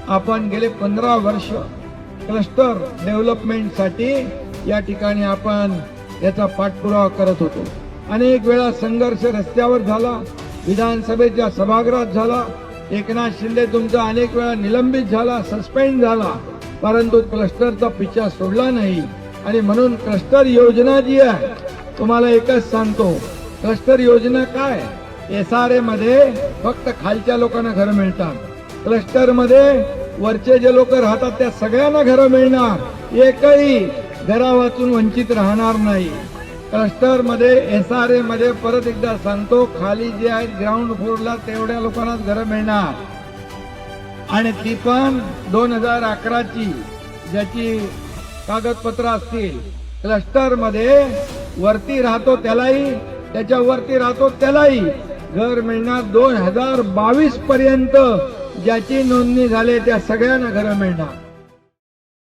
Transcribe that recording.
आपण गेले 15 वर्ष क्लस्टर डेव्हलपमेंटसाठी या ठिकाणी आपण याचा पाठपुरावा करत होतो। अनेक वेळा संघर्ष रस्त्यावर झाला, विधानसभेच्या सभागृहात झाला, एकनाथ शिंदे तुमचा अनेक वेळा निलंबित झाला, सस्पेंड झाला, परंतु क्लस्टरचा पिछा सोडला नाही। आणि म्हणून क्लस्टर योजना जी आहे, तुम्हाला एकच सांगतो, क्लस्टर योजना काय, SRA मध्ये फक्त खालच्या लोकांना घर मिळतात, क्लस्टर मध्ये वरचे जे लोक राहतात त्या सगळ्यांना घर मिळणार, एकही घरा वाचून वंचित राहणार नाही। क्लस्टर मध्ये SRA मध्ये परत एकदा सांगतो, खाली जे आहेत ग्राउंड फ्लोरला तेवढ्या लोकांनाच घर मिळणार, आणि ती पण 2011 ची ज्याची कागदपत्र असतील। क्लस्टर मध्ये वरती राहतो त्यालाही, त्याच्या वरती राहतो त्यालाही घर मिळणार। 2022 पर्यंत ज्याची नोंदणी झाली त्या सगळ्यांना घर मिळणार।